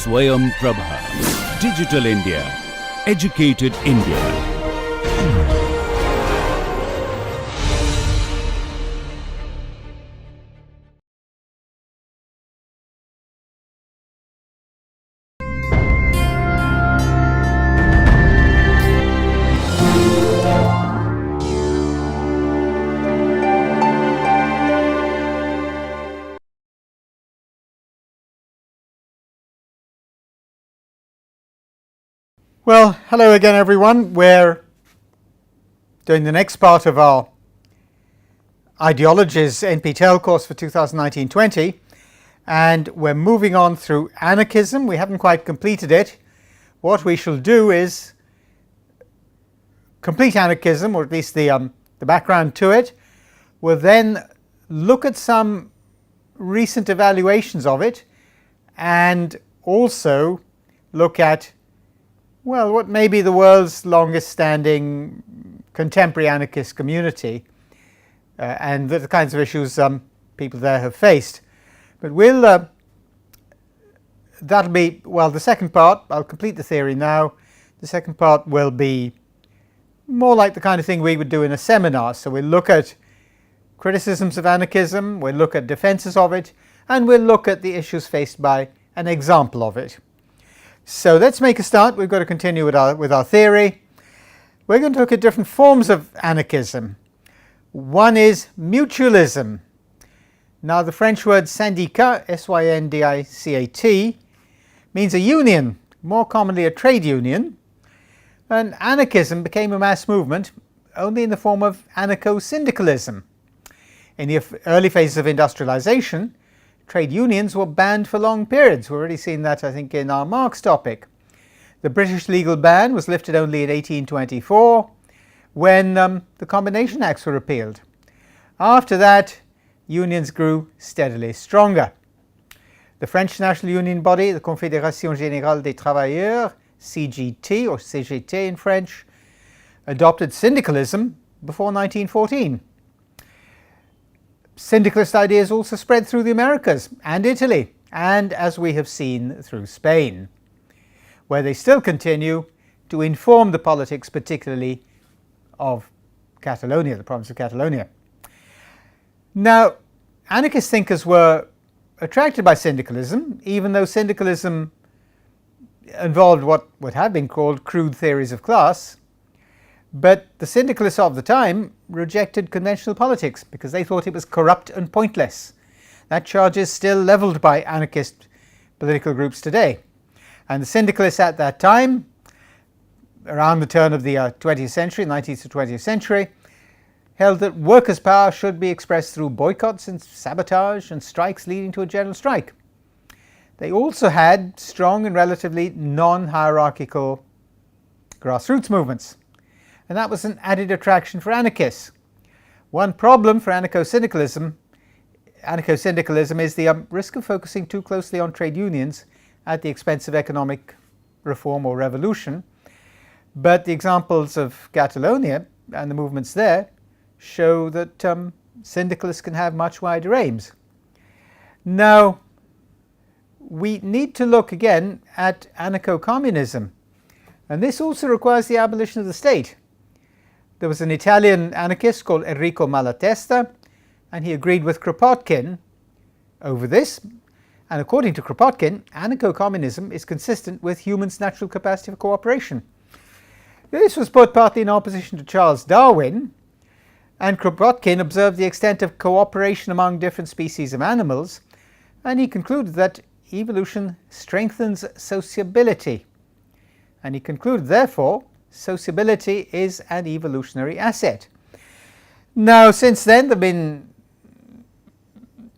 SwayamPrabha. Digital India. Educated India. Well, hello again everyone. We're doing the next part of our Ideologies NPTEL course for 2019-20, and we're moving on through anarchism. We haven't quite completed it. What we shall do is complete anarchism, or at least the background to it. We'll then look at some recent evaluations of it, and also look at, well, what may be the world's longest standing contemporary anarchist community and the kinds of issues people there have faced. But we'll, that'll be, well, the second part. I'll complete the theory now. The second part will be more like the kind of thing we would do in a seminar. So we'll look at criticisms of anarchism, we'll look at defenses of it, and we'll look at the issues faced by an example of it. So let's make a start. We've got to continue with our theory. We're going to look at different forms of anarchism. One is mutualism. Now the French word syndicat, S-Y-N-D-I-C-A-T, means a union, more commonly a trade union. And anarchism became a mass movement only in the form of anarcho-syndicalism. In the early phases of industrialization, trade unions were banned for long periods. We've already seen that, I think, in our Marx topic. The British legal ban was lifted only in 1824 when the Combination Acts were repealed. After that, unions grew steadily stronger. The French national union body, the Confédération Générale des Travailleurs, CGT or CGT in French, adopted syndicalism before 1914. Syndicalist ideas also spread through the Americas and Italy, and as we have seen, through Spain, where they still continue to inform the politics, particularly of Catalonia, the province of Catalonia. Now, anarchist thinkers were attracted by syndicalism, even though syndicalism involved what would have been called crude theories of class. But the syndicalists of the time rejected conventional politics because they thought it was corrupt and pointless. That charge is still levelled by anarchist political groups today. And the syndicalists at that time, around the turn of the 20th century, 19th to 20th century, held that workers' power should be expressed through boycotts and sabotage and strikes leading to a general strike. They also had strong and relatively non-hierarchical grassroots movements. And that was an added attraction for anarchists. One problem for anarcho-syndicalism is the risk of focusing too closely on trade unions at the expense of economic reform or revolution. But the examples of Catalonia and the movements there show that syndicalists can have much wider aims. Now, we need to look again at anarcho-communism. And this also requires the abolition of the state. There was an Italian anarchist called Enrico Malatesta, and he agreed with Kropotkin over this. And according to Kropotkin, anarcho-communism is consistent with humans' natural capacity for cooperation. This was put partly in opposition to Charles Darwin, and Kropotkin observed the extent of cooperation among different species of animals, and he concluded that evolution strengthens sociability. And he concluded, therefore, sociability is an evolutionary asset. Now, since then, there have been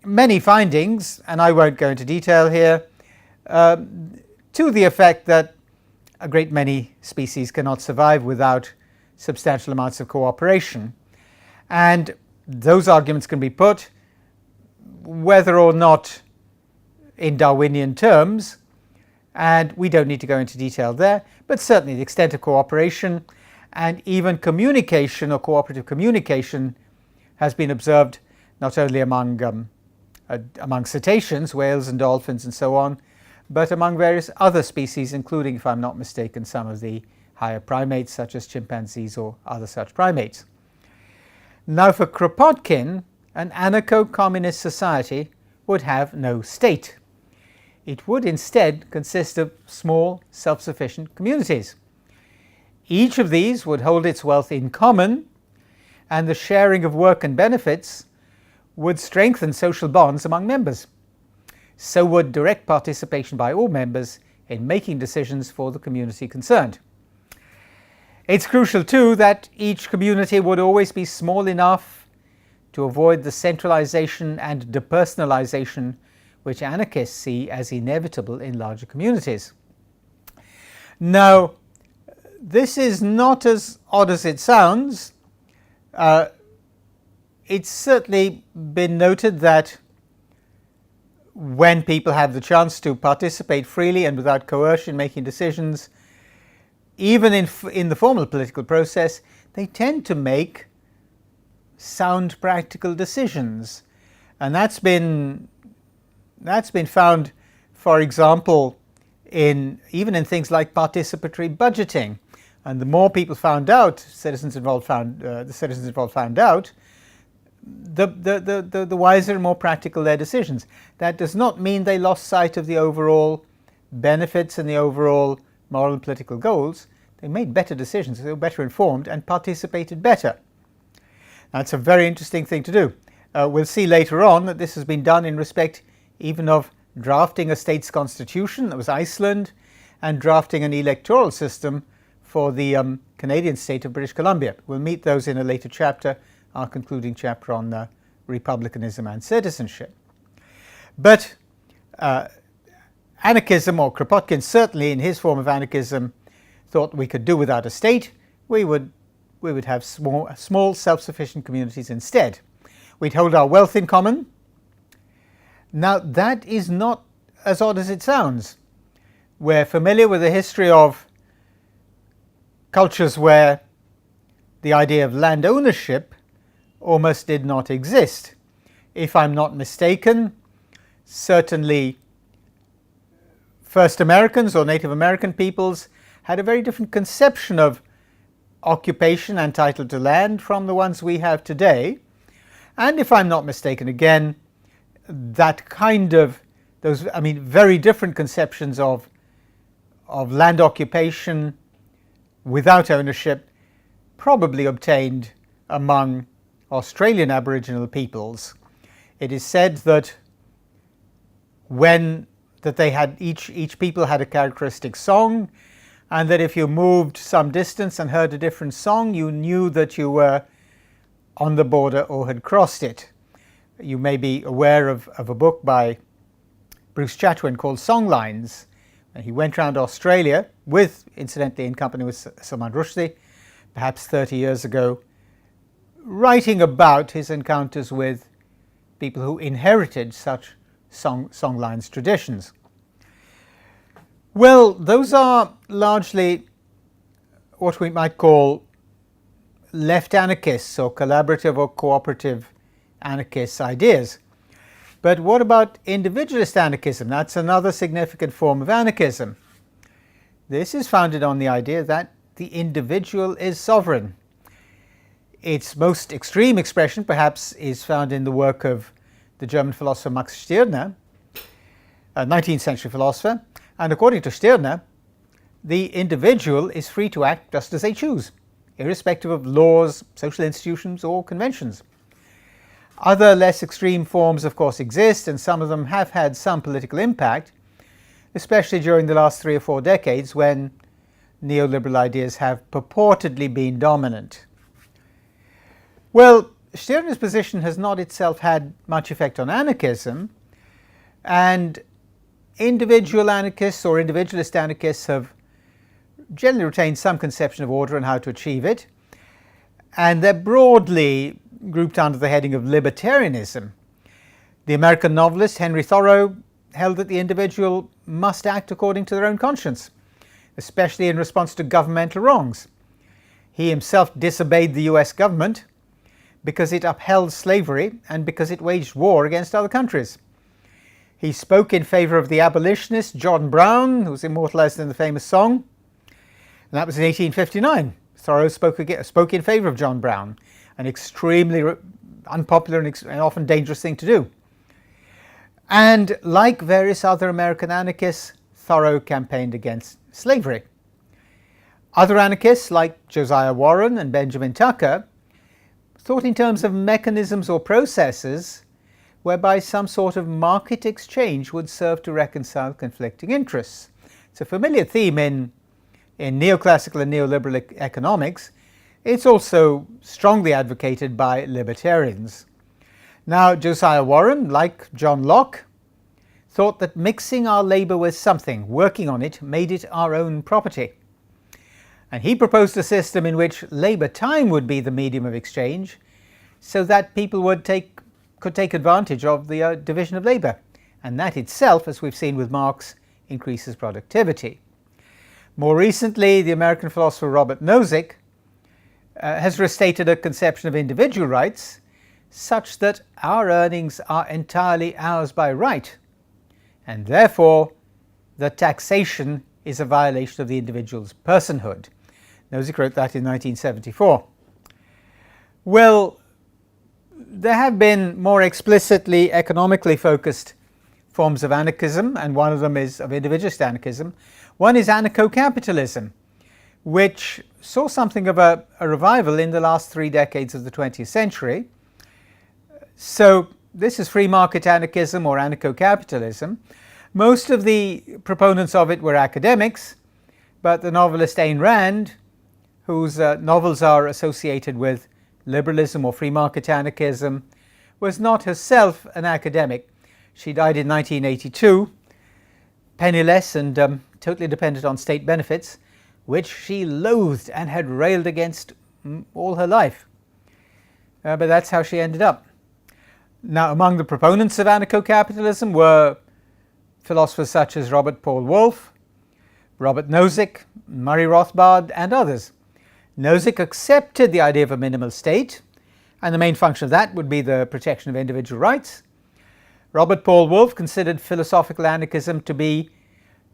many findings, and I won't go into detail here, to the effect that a great many species cannot survive without substantial amounts of cooperation. And those arguments can be put, whether or not in Darwinian terms, and we don't need to go into detail there, but certainly the extent of cooperation and even communication or cooperative communication has been observed not only among cetaceans, whales and dolphins and so on, but among various other species, including, if I'm not mistaken, some of the higher primates such as chimpanzees or other such primates. Now for Kropotkin, an anarcho-communist society would have no state. It would instead consist of small, self-sufficient communities. Each of these would hold its wealth in common, and the sharing of work and benefits would strengthen social bonds among members. So would direct participation by all members in making decisions for the community concerned. It's crucial too that each community would always be small enough to avoid the centralization and depersonalization which anarchists see as inevitable in larger communities. Now, this is not as odd as it sounds. It's certainly been noted that when people have the chance to participate freely and without coercion making decisions, even in the formal political process, they tend to make sound practical decisions. And that's been found, for example, even in things like participatory budgeting. And the more people found out, the citizens involved found out, the wiser and more practical their decisions. That does not mean they lost sight of the overall benefits and the overall moral and political goals. They made better decisions, they were better informed and participated better. That's a very interesting thing to do. We'll see later on that this has been done in respect even of drafting a state's constitution, that was Iceland, and drafting an electoral system for the Canadian state of British Columbia. We'll meet those in a later chapter, our concluding chapter on republicanism and citizenship. But anarchism, or Kropotkin certainly in his form of anarchism, thought we could do without a state. We would have small self-sufficient communities instead. We'd hold our wealth in common. Now that is not as odd as it sounds. We're familiar with the history of cultures where the idea of land ownership almost did not exist. If I'm not mistaken, certainly first Americans or Native American peoples had a very different conception of occupation and title to land from the ones we have today. And if I'm not mistaken again, that kind of very different conceptions of land occupation without ownership probably obtained among Australian Aboriginal peoples. It is said that each people had a characteristic song, and that if you moved some distance and heard a different song, you knew that you were on the border or had crossed it. You may be aware of a book by Bruce Chatwin called Songlines. He went around Australia incidentally in company with Salman Rushdie, perhaps 30 years ago, writing about his encounters with people who inherited such songlines traditions. Well, those are largely what we might call left anarchists or collaborative or cooperative anarchists' ideas. But what about individualist anarchism? That's another significant form of anarchism. This is founded on the idea that the individual is sovereign. Its most extreme expression perhaps is found in the work of the German philosopher Max Stirner, a 19th century philosopher, and according to Stirner, the individual is free to act just as they choose, irrespective of laws, social institutions or conventions. Other less extreme forms of course exist, and some of them have had some political impact, especially during the last 3 or 4 decades when neoliberal ideas have purportedly been dominant. Well, Stirner's position has not itself had much effect on anarchism, and individual anarchists or individualist anarchists have generally retained some conception of order and how to achieve it, and they're broadly grouped under the heading of libertarianism. The American novelist Henry Thoreau held that the individual must act according to their own conscience, especially in response to governmental wrongs. He himself disobeyed the US government because it upheld slavery and because it waged war against other countries. He spoke in favour of the abolitionist John Brown, who was immortalised in the famous song, and that was in 1859. Thoreau spoke in favour of John Brown, an extremely unpopular and often dangerous thing to do. And like various other American anarchists, Thoreau campaigned against slavery. Other anarchists, like Josiah Warren and Benjamin Tucker, thought in terms of mechanisms or processes whereby some sort of market exchange would serve to reconcile conflicting interests. It's a familiar theme in neoclassical and neoliberal economics. It's also strongly advocated by libertarians. Now, Josiah Warren, like John Locke, thought that mixing our labour with something, working on it, made it our own property. And he proposed a system in which labour time would be the medium of exchange, so that people could take advantage of the division of labour. And that itself, as we've seen with Marx, increases productivity. More recently, the American philosopher Robert Nozick has restated a conception of individual rights such that our earnings are entirely ours by right, and therefore the taxation is a violation of the individual's personhood. Nozick wrote that in 1974. Well, there have been more explicitly economically focused forms of anarchism, and one of them is of individualist anarchism. One is anarchocapitalism, which saw something of a revival in the last 3 decades of the 20th century. So this is free market anarchism or anarchocapitalism. Most of the proponents of it were academics, but the novelist Ayn Rand, whose novels are associated with liberalism or free market anarchism, was not herself an academic. She died in 1982, penniless and totally dependent on state benefits, which she loathed and had railed against all her life. But that's how she ended up. Now, among the proponents of anarcho-capitalism were philosophers such as Robert Paul Wolff, Robert Nozick, Murray Rothbard, and others. Nozick accepted the idea of a minimal state, and the main function of that would be the protection of individual rights. Robert Paul Wolff considered philosophical anarchism to be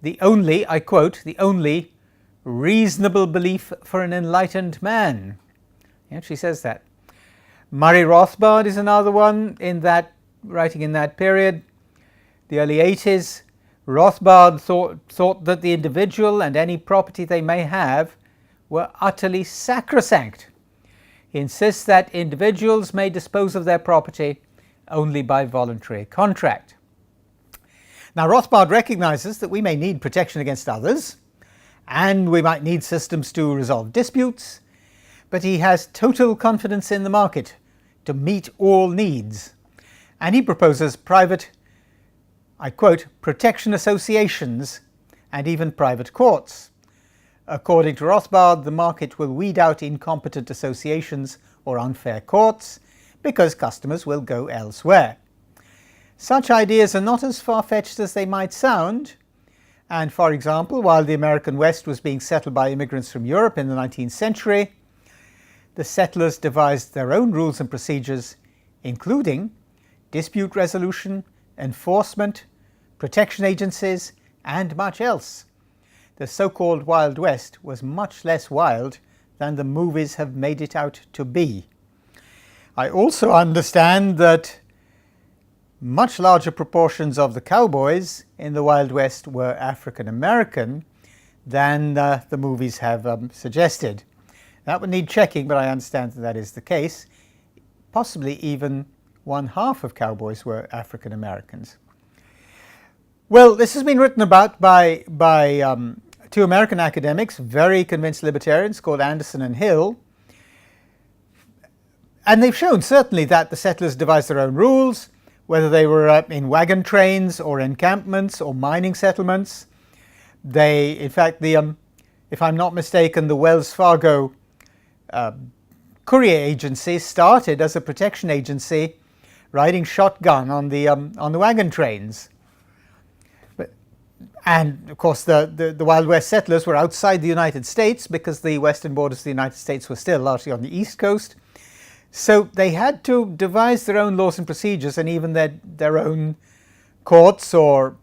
the only, I quote, the only reasonable belief for an enlightened man. He actually says that. Murray Rothbard is another one writing in that period, the early 80s. Rothbard thought that the individual and any property they may have were utterly sacrosanct. He insists that individuals may dispose of their property only by voluntary contract. Now, Rothbard recognizes that we may need protection against others, and we might need systems to resolve disputes, but he has total confidence in the market to meet all needs. And he proposes private, I quote, protection associations and even private courts. According to Rothbard, the market will weed out incompetent associations or unfair courts because customers will go elsewhere. Such ideas are not as far-fetched as they might sound, and for example, while the American West was being settled by immigrants from Europe in the 19th century, the settlers devised their own rules and procedures, including dispute resolution, enforcement, protection agencies, and much else. The so-called Wild West was much less wild than the movies have made it out to be. I also understand that much larger proportions of the cowboys in the Wild West were African American than the movies have suggested. That would need checking, but I understand that is the case. Possibly even 1/2 of cowboys were African Americans. Well, this has been written about by 2 American academics, very convinced libertarians, called Anderson and Hill. And they've shown certainly that the settlers devised their own rules, whether they were in wagon trains or encampments or mining settlements. In fact, if I'm not mistaken, the Wells Fargo courier agency started as a protection agency, riding shotgun on the wagon trains. And of course, the Wild West settlers were outside the United States because the western borders of the United States were still largely on the East Coast. So they had to devise their own laws and procedures and even their own courts or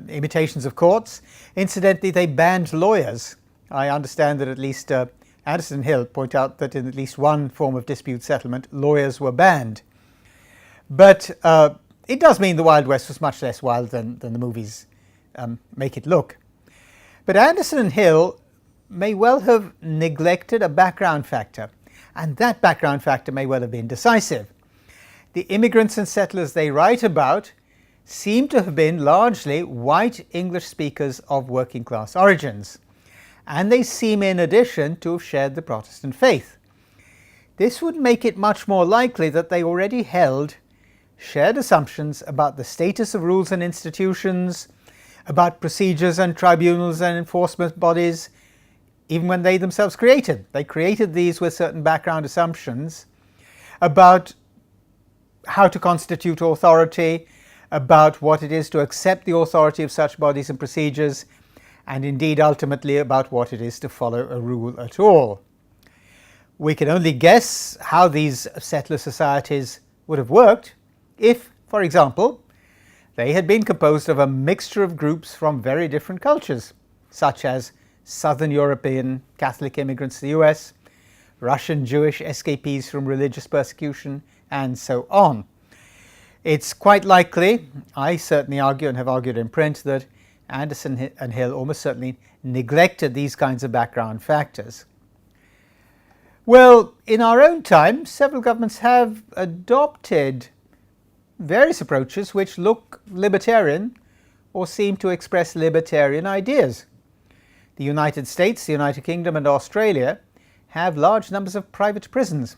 imitations of courts. Incidentally, they banned lawyers. I understand that at least Anderson and Hill point out that in at least one form of dispute settlement, lawyers were banned. But it does mean the Wild West was much less wild than the movies make it look. But Anderson and Hill may well have neglected a background factor, and that background factor may well have been decisive. The immigrants and settlers they write about seem to have been largely white English speakers of working class origins, and they seem in addition to have shared the Protestant faith. This would make it much more likely that they already held shared assumptions about the status of rules and institutions, about procedures and tribunals and enforcement bodies, even when they themselves created. They created these with certain background assumptions about how to constitute authority, about what it is to accept the authority of such bodies and procedures, and indeed ultimately about what it is to follow a rule at all. We can only guess how these settler societies would have worked if, for example, they had been composed of a mixture of groups from very different cultures, such as Southern European Catholic immigrants to the US, Russian Jewish escapees from religious persecution, and so on. It's quite likely, I certainly argue and have argued in print, that Anderson and Hill almost certainly neglected these kinds of background factors. Well, in our own time, several governments have adopted various approaches which look libertarian or seem to express libertarian ideas. The United States, the United Kingdom and Australia have large numbers of private prisons,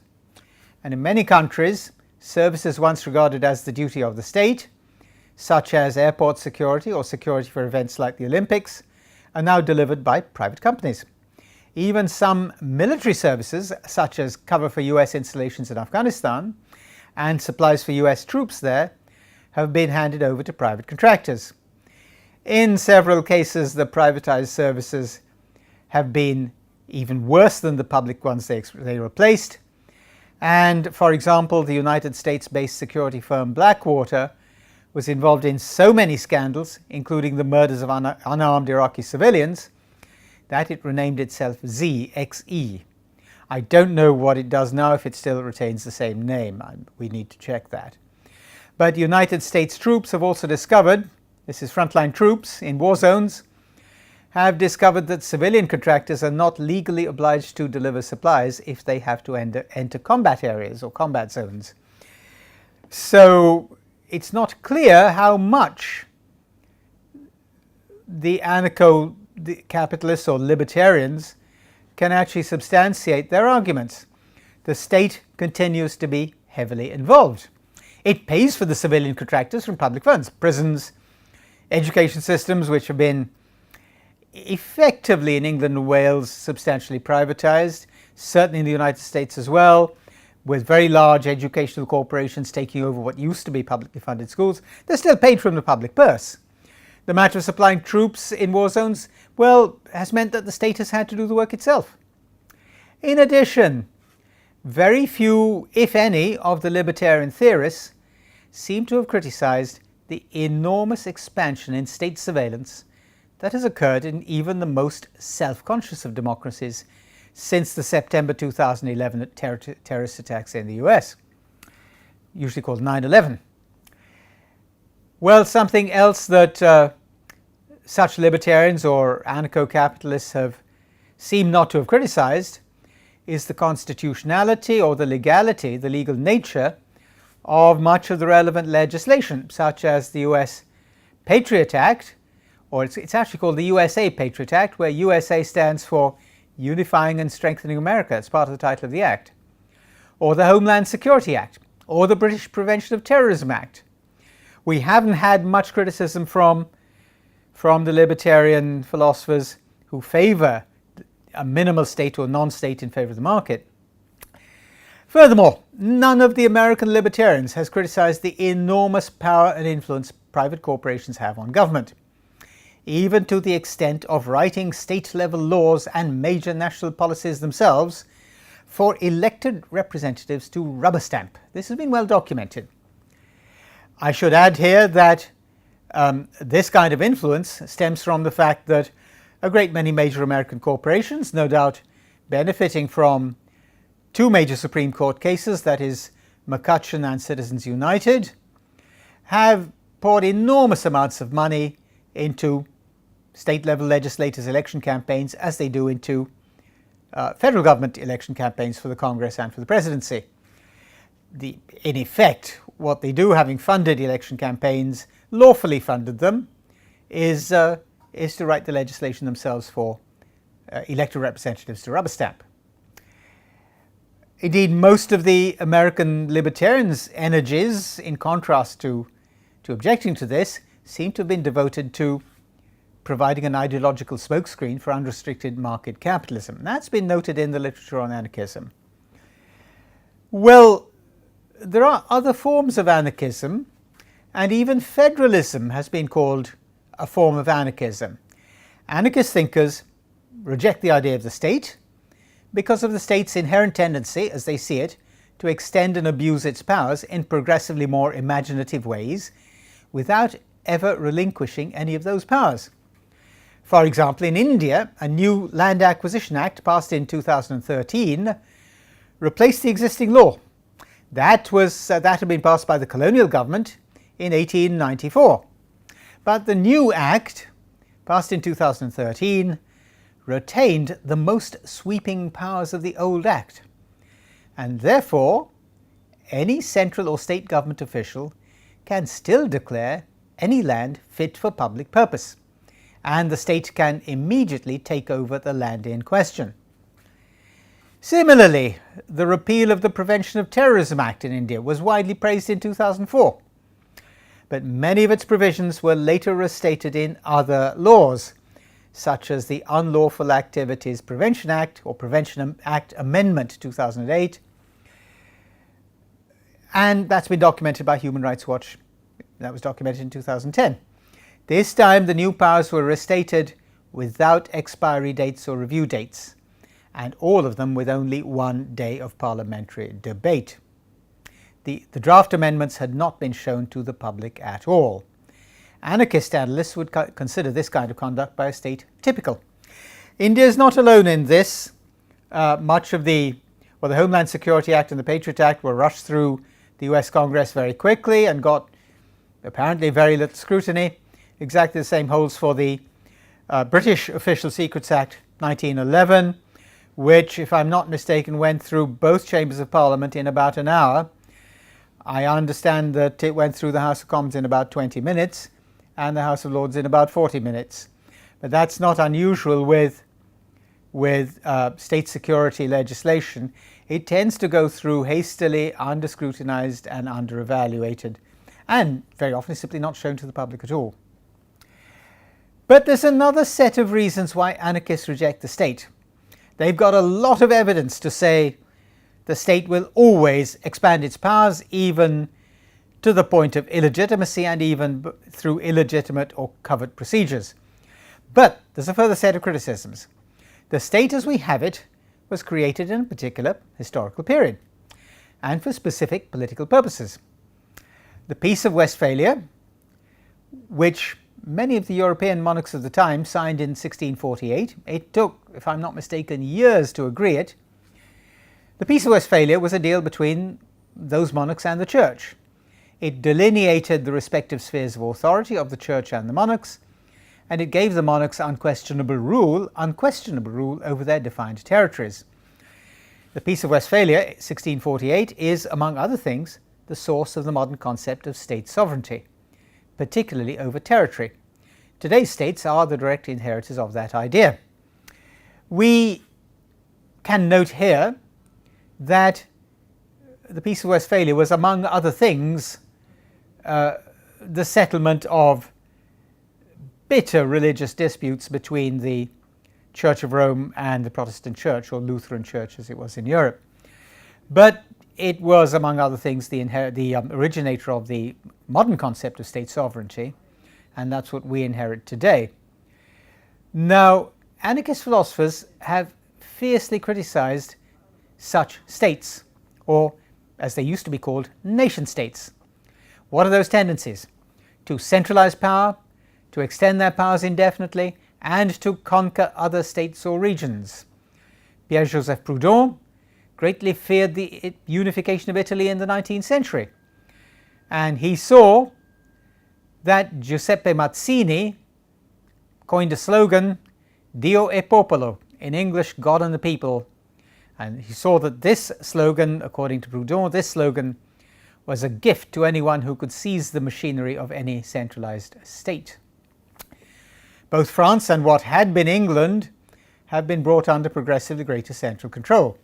and in many countries services once regarded as the duty of the state, such as airport security or security for events like the Olympics, are now delivered by private companies. Even some military services, such as cover for US installations in Afghanistan and supplies for US troops there, have been handed over to private contractors. In several cases, the privatized services have been even worse than the public ones they replaced. And for example, the United States-based security firm Blackwater was involved in so many scandals, including the murders of unarmed Iraqi civilians, that it renamed itself ZXE. I don't know what it does now, if it still retains the same name. We need to check that. But United States troops have also discovered, this is frontline troops in war zones, have discovered that civilian contractors are not legally obliged to deliver supplies if they have to enter combat areas or combat zones. So it's not clear how much the anarcho-capitalists or libertarians can actually substantiate their arguments. The state continues to be heavily involved. It pays for the civilian contractors from public funds, prisons, education systems which have been effectively in England and Wales substantially privatized, certainly in the United States as well, with very large educational corporations taking over what used to be publicly funded schools. They're still paid from the public purse. The matter of supplying troops in war zones, well, has meant that the state has had to do the work itself. In addition, very few, if any, of the libertarian theorists seem to have criticized the enormous expansion in state surveillance that has occurred in even the most self-conscious of democracies since the September 2011 terrorist attacks in the US, usually called 9/11. Well, something else that such libertarians or anarcho-capitalists seem not to have criticized is the constitutionality or the legality, the legal nature of much of the relevant legislation, such as the US Patriot Act, or it's actually called the USA Patriot Act, where USA stands for Unifying and Strengthening America. It's part of the title of the Act. Or the Homeland Security Act, or the British Prevention of Terrorism Act. We haven't had much criticism from the libertarian philosophers who favor a minimal state or non-state in favor of the market. Furthermore, none of the American libertarians has criticized the enormous power and influence private corporations have on government, even to the extent of writing state-level laws and major national policies themselves for elected representatives to rubber stamp. This has been well documented. I should add here that This kind of influence stems from the fact that a great many major American corporations, no doubt benefiting from two major Supreme Court cases, that is McCutcheon and Citizens United, have poured enormous amounts of money into state-level legislators' election campaigns, as they do into federal government election campaigns for the Congress and for the presidency. In effect, what they do, having funded election campaigns, lawfully funded them, is to write the legislation themselves for elected representatives to rubber stamp. Indeed, most of the American libertarians' energies, in contrast to objecting to this, seem to have been devoted to providing an ideological smokescreen for unrestricted market capitalism. That's been noted in the literature on anarchism. Well, there are other forms of anarchism, and even federalism has been called a form of anarchism. Anarchist thinkers reject the idea of the state because of the state's inherent tendency, as they see it, to extend and abuse its powers in progressively more imaginative ways without ever relinquishing any of those powers. For example, in India, a new Land Acquisition Act passed in 2013 replaced the existing law. That had been passed by the colonial government in 1894. But the new act, passed in 2013, retained the most sweeping powers of the old act. And therefore, any central or state government official can still declare any land fit for public purpose, and the state can immediately take over the land in question. Similarly, the repeal of the Prevention of Terrorism Act in India was widely praised in 2004, but many of its provisions were later restated in other laws, such as the Unlawful Activities Prevention Act or Prevention Act Amendment 2008, and that's been documented by Human Rights Watch. That was documented in 2010. This time the new powers were restated without expiry dates or review dates, and all of them with only 1 day of parliamentary debate. The draft amendments had not been shown to the public at all. Anarchist analysts would consider this kind of conduct by a state typical. India is not alone in this. Much of the Homeland Security Act and the Patriot Act were rushed through the US Congress very quickly and got apparently very little scrutiny. Exactly the same holds for the British Official Secrets Act 1911, which, if I'm not mistaken, went through both chambers of Parliament in about an hour. I understand that it went through the House of Commons in about 20 minutes and the House of Lords in about 40 minutes. But that's not unusual with state security legislation. It tends to go through hastily, under-scrutinized and under-evaluated, and very often simply not shown to the public at all. But there's another set of reasons why anarchists reject the state. They've got a lot of evidence to say the state will always expand its powers, even to the point of illegitimacy and even through illegitimate or covert procedures. But there's a further set of criticisms. The state as we have it was created in a particular historical period and for specific political purposes. The Peace of Westphalia, which many of the European monarchs of the time signed in 1648, it took, if I'm not mistaken, years to agree it. The Peace of Westphalia was a deal between those monarchs and the Church. It delineated the respective spheres of authority of the Church and the monarchs, and it gave the monarchs unquestionable rule over their defined territories. The Peace of Westphalia, 1648, is, among other things, the source of the modern concept of state sovereignty, particularly over territory. Today's states are the direct inheritors of that idea. We can note here that the Peace of Westphalia was, among other things, the settlement of bitter religious disputes between the Church of Rome and the Protestant Church, or Lutheran Church as it was in Europe. But it was, among other things, the originator of the modern concept of state sovereignty, and that's what we inherit today. Now, anarchist philosophers have fiercely criticized such states, or as they used to be called, nation states. What are those tendencies? to centralize power, to extend their powers indefinitely, and to conquer other states or regions. Pierre-Joseph Proudhon greatly feared the unification of Italy in the 19th century, and he saw that Giuseppe Mazzini coined a slogan, Dio e popolo, in English, God and the people, and he saw that this slogan, according to Proudhon, this slogan was a gift to anyone who could seize the machinery of any centralized state. Both France and what had been England have been brought under progressively greater central control.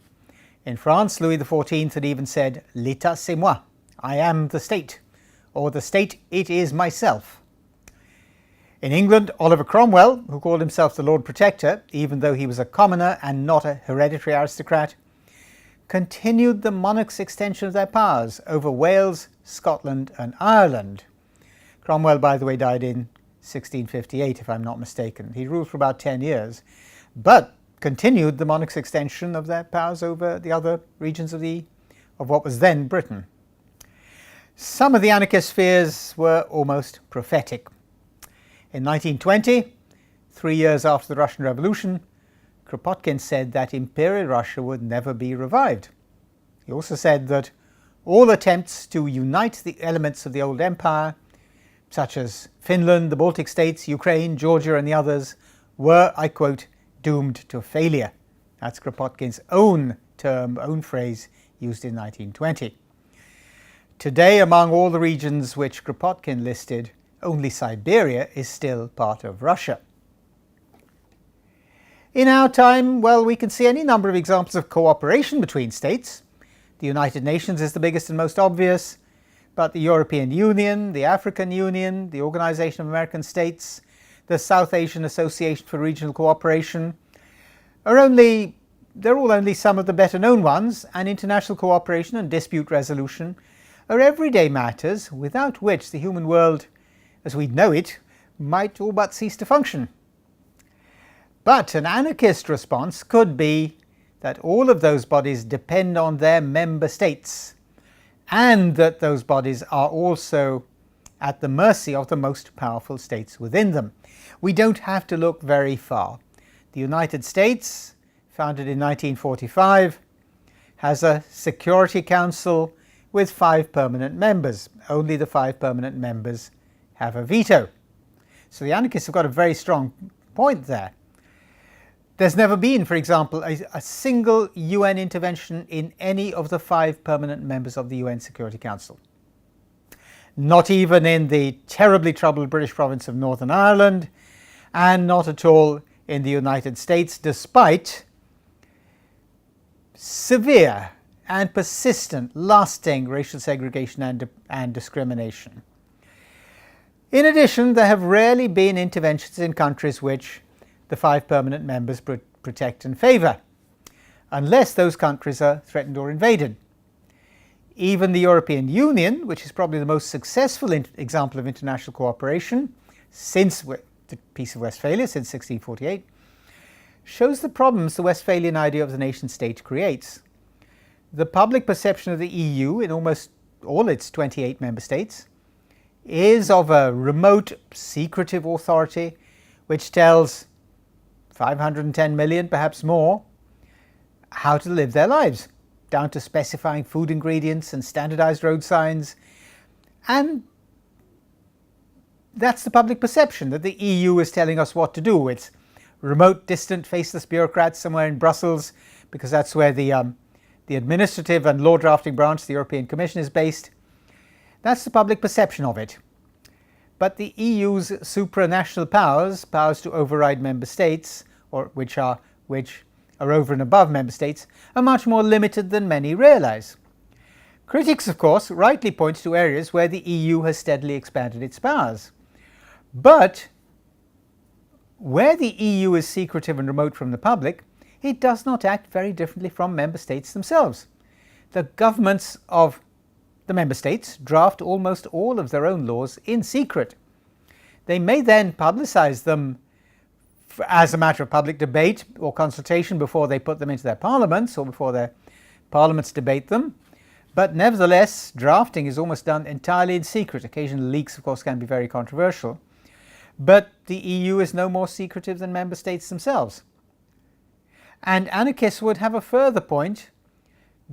In France, Louis XIV had even said, L'État c'est moi, I am the state, or the state, it is myself. In England, Oliver Cromwell, who called himself the Lord Protector, even though he was a commoner and not a hereditary aristocrat, continued the monarchs' extension of their powers over Wales, Scotland and Ireland. Cromwell, by the way, died in 1658, if I'm not mistaken. He ruled for about 10 years, but continued the monarchs' extension of their powers over the other regions of what was then Britain. Some of the anarchist fears were almost prophetic. In 1920, 3 years after the Russian Revolution, Kropotkin said that Imperial Russia would never be revived. He also said that all attempts to unite the elements of the old empire, such as Finland, the Baltic states, Ukraine, Georgia and the others, were, I quote, doomed to failure. That's Kropotkin's own term, own phrase used in 1920. Today, among all the regions which Kropotkin listed, only Siberia is still part of Russia. In our time, well, we can see any number of examples of cooperation between states. The United Nations is the biggest and most obvious, but the European Union, the African Union, the Organization of American States, the South Asian Association for Regional Cooperation they're all only some of the better known ones, and international cooperation and dispute resolution are everyday matters without which the human world, as we know it, might all but cease to function. But an anarchist response could be that all of those bodies depend on their member states, and that those bodies are also at the mercy of the most powerful states within them. We don't have to look very far. The United States, founded in 1945, has a Security Council with 5 permanent members. Only the 5 permanent members have a veto. So the anarchists have got a very strong point there. There's never been, for example, a single UN intervention in any of the 5 permanent members of the UN Security Council. Not even in the terribly troubled British province of Northern Ireland, and not at all in the United States, despite severe and persistent, lasting racial segregation and discrimination. In addition, there have rarely been interventions in countries which the 5 permanent members protect and favour, unless those countries are threatened or invaded. Even the European Union, which is probably the most successful example of international cooperation since the Peace of Westphalia, since 1648, shows the problems the Westphalian idea of the nation-state creates. The public perception of the EU in almost all its 28 member states is of a remote, secretive authority which tells 510 million, perhaps more, how to live their lives, down to specifying food ingredients and standardized road signs. And that's the public perception, that the EU is telling us what to do. It's remote, distant, faceless bureaucrats somewhere in Brussels, because that's where the administrative and law drafting branch, the European Commission, is based. That's the public perception of it. But the EU's supranational powers, powers to override member states, or which are over and above member states, are much more limited than many realize. Critics, of course, rightly point to areas where the EU has steadily expanded its powers. But where the EU is secretive and remote from the public, it does not act very differently from member states themselves. The governments of the member states draft almost all of their own laws in secret. They may then publicize them as a matter of public debate or consultation before they put them into their parliaments or before their parliaments debate them, But nevertheless, drafting is almost done entirely in secret. Occasional leaks, of course, can be very controversial. But the EU is no more secretive than member states themselves. And anarchists would have a further point,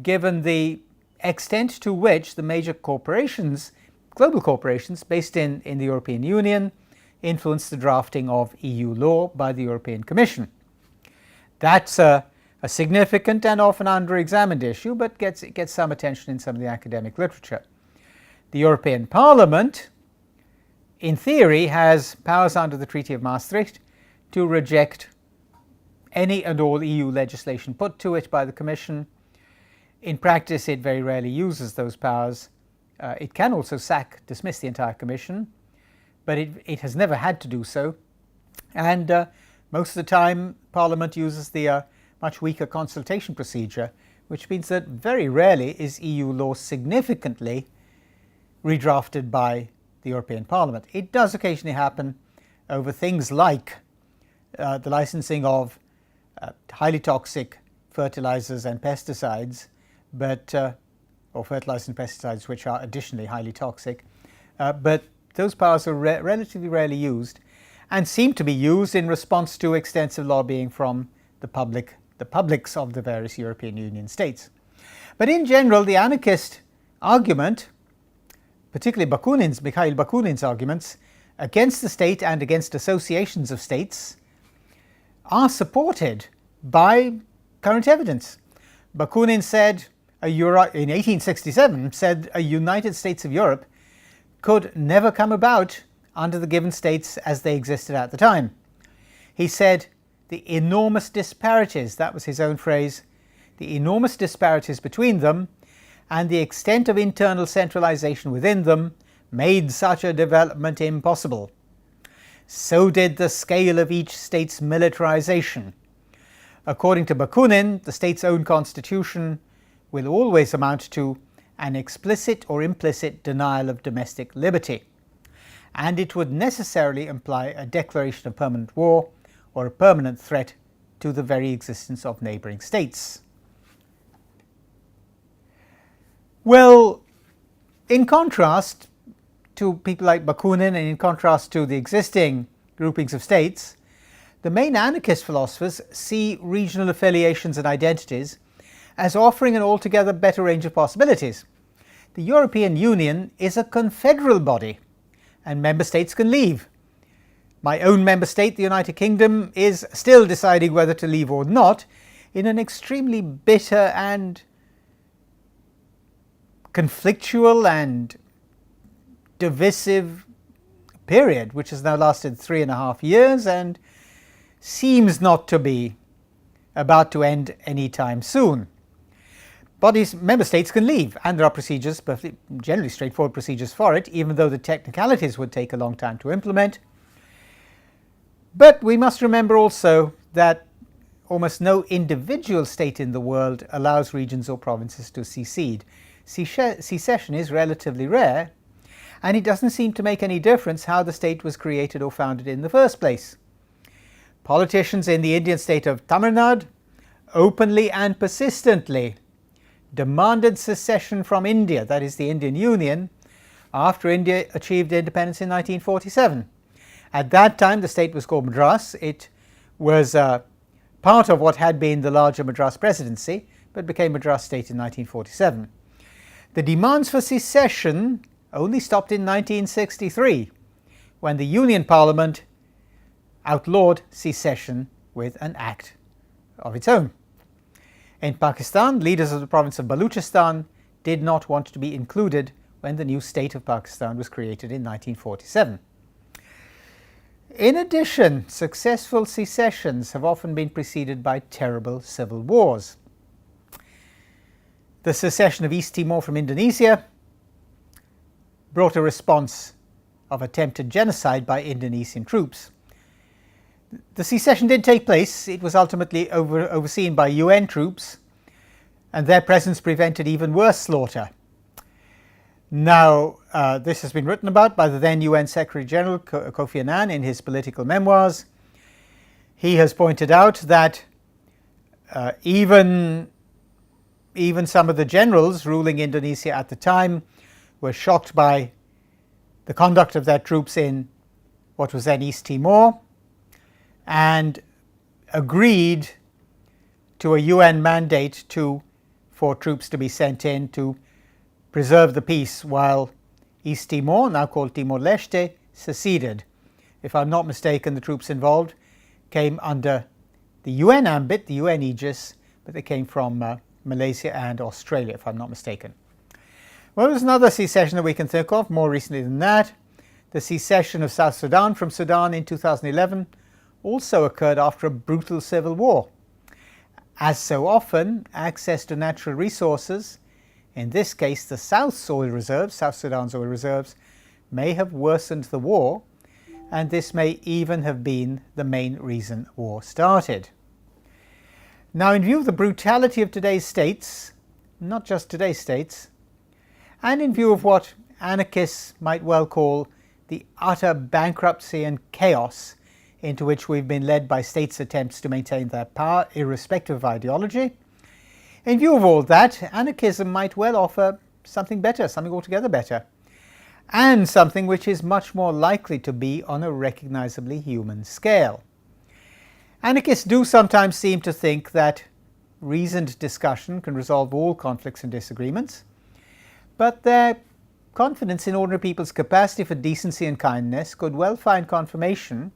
given the extent to which the major corporations, global corporations based in the European Union, influence the drafting of EU law by the European Commission. That's a significant and often under-examined issue, but gets some attention in some of the academic literature. The European Parliament, in theory, has powers under the Treaty of Maastricht to reject any and all EU legislation put to it by the Commission. In practice, it very rarely uses those powers. It can also dismiss the entire Commission, but it has never had to do so. And most of the time, Parliament uses the much weaker consultation procedure, which means that very rarely is EU law significantly redrafted by the European Parliament. It does occasionally happen over things like the licensing of highly toxic fertilizers and pesticides, or fertilizers and pesticides which are additionally highly toxic, but those powers are relatively rarely used and seem to be used in response to extensive lobbying from the publics of the various European Union states. But in general, the anarchist argument, particularly Mikhail Bakunin's arguments, against the state and against associations of states, are supported by current evidence. Bakunin said, in 1867, said a United States of Europe could never come about under the given states as they existed at the time. He said, the enormous disparities, that was his own phrase, the enormous disparities between them and the extent of internal centralization within them made such a development impossible. So did the scale of each state's militarization. According to Bakunin, the state's own constitution will always amount to an explicit or implicit denial of domestic liberty, and it would necessarily imply a declaration of permanent war or a permanent threat to the very existence of neighboring states. Well, in contrast to people like Bakunin and in contrast to the existing groupings of states, the main anarchist philosophers see regional affiliations and identities as offering an altogether better range of possibilities. The European Union is a confederal body, and member states can leave. My own member state, the United Kingdom, is still deciding whether to leave or not in an extremely bitter and conflictual and divisive period, which has now lasted 3.5 years and seems not to be about to end anytime soon. Member states can leave, and there are procedures, generally straightforward procedures for it, even though the technicalities would take a long time to implement. But we must remember also that almost no individual state in the world allows regions or provinces to secede. Secession is relatively rare, and it doesn't seem to make any difference how the state was created or founded in the first place. Politicians in the Indian state of Tamil Nadu openly and persistently demanded secession from India, that is the Indian Union, after India achieved independence in 1947. At that time, the state was called Madras. It was part of what had been the larger Madras Presidency, but became Madras State in 1947. The demands for secession only stopped in 1963, when the Union Parliament outlawed secession with an act of its own. In Pakistan, leaders of the province of Baluchistan did not want to be included when the new state of Pakistan was created in 1947. In addition, successful secessions have often been preceded by terrible civil wars. The secession of East Timor from Indonesia brought a response of attempted genocide by Indonesian troops. The secession did take place. It was ultimately overseen by UN troops, and their presence prevented even worse slaughter. Now, this has been written about by the then UN Secretary General Kofi Annan in his political memoirs. He has pointed out that even even some of the generals ruling Indonesia at the time were shocked by the conduct of their troops in what was then East Timor, and agreed to a UN mandate for troops to be sent in to preserve the peace while East Timor, now called Timor-Leste, seceded. If I'm not mistaken, the troops involved came under the UN ambit, the UN aegis, but they came from Malaysia and Australia, if I'm not mistaken. Well, there's another secession that we can think of more recently than that. The secession of South Sudan from Sudan in 2011 also occurred after a brutal civil war. As so often, access to natural resources, in this case the South Sudan's oil reserves, may have worsened the war, and this may even have been the main reason war started. Now, in view of the brutality of today's states, not just today's states, and in view of what anarchists might well call the utter bankruptcy and chaos into which we've been led by states' attempts to maintain their power irrespective of ideology, in view of all that, anarchism might well offer something better, something altogether better, and something which is much more likely to be on a recognizably human scale. Anarchists do sometimes seem to think that reasoned discussion can resolve all conflicts and disagreements, but their confidence in ordinary people's capacity for decency and kindness could well find confirmation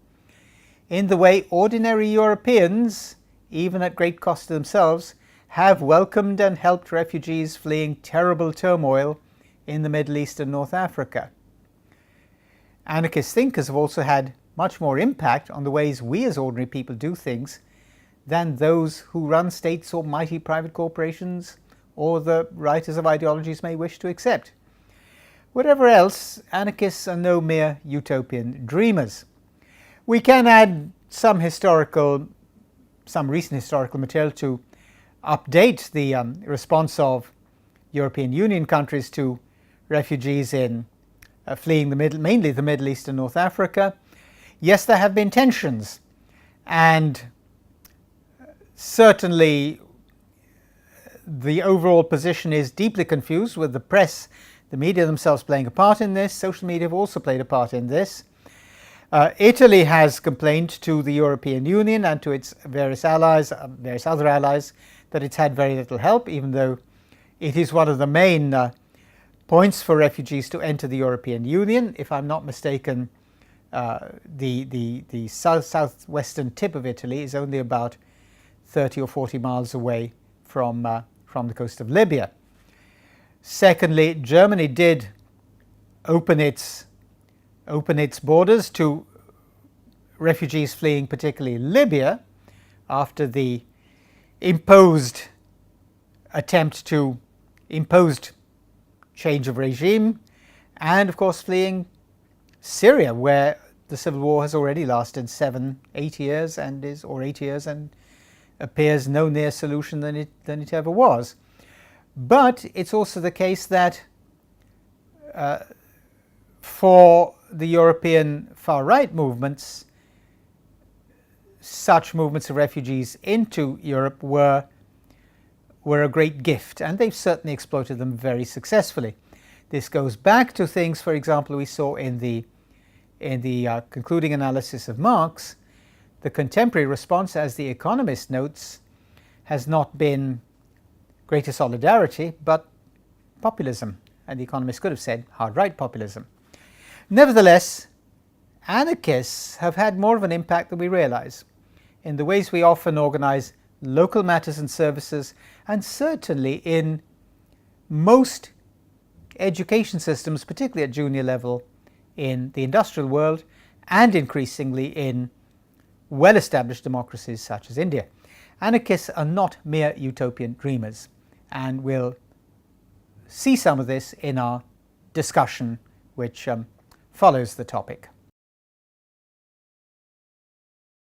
in the way ordinary Europeans, even at great cost to themselves, have welcomed and helped refugees fleeing terrible turmoil in the Middle East and North Africa. Anarchist thinkers have also had much more impact on the ways we as ordinary people do things than those who run states or mighty private corporations or the writers of ideologies may wish to accept. Whatever else, anarchists are no mere utopian dreamers. We can add some recent historical material to update the response of European Union countries to refugees in fleeing mainly the Middle East and North Africa. Yes, there have been tensions, and certainly the overall position is deeply confused, with the press, the media themselves playing a part in this. Social media have also played a part in this. Italy has complained to the European Union and to its various other allies, that it's had very little help, even though it is one of the main points for refugees to enter the European Union. If I'm not mistaken, the southwestern tip of Italy is only about 30 or 40 miles away from the coast of Libya. Secondly, Germany did open its borders to refugees fleeing particularly Libya after the imposed change of regime, and of course fleeing Syria, where the civil war has already lasted 8 years and appears no nearer solution than it ever was. But it's also the case that for the European far-right movements, such movements of refugees into Europe were a great gift, and they've certainly exploited them very successfully. This goes back to things, for example, we saw in the concluding analysis of Marx. The contemporary response, as The Economist notes, has not been greater solidarity, but populism, and The Economist could have said hard-right populism. Nevertheless, anarchists have had more of an impact than we realize in the ways we often organize local matters and services, and certainly in most education systems, particularly at junior level in the industrial world, and increasingly in well-established democracies such as India. Anarchists are not mere utopian dreamers, and we'll see some of this in our discussion which follows the topic.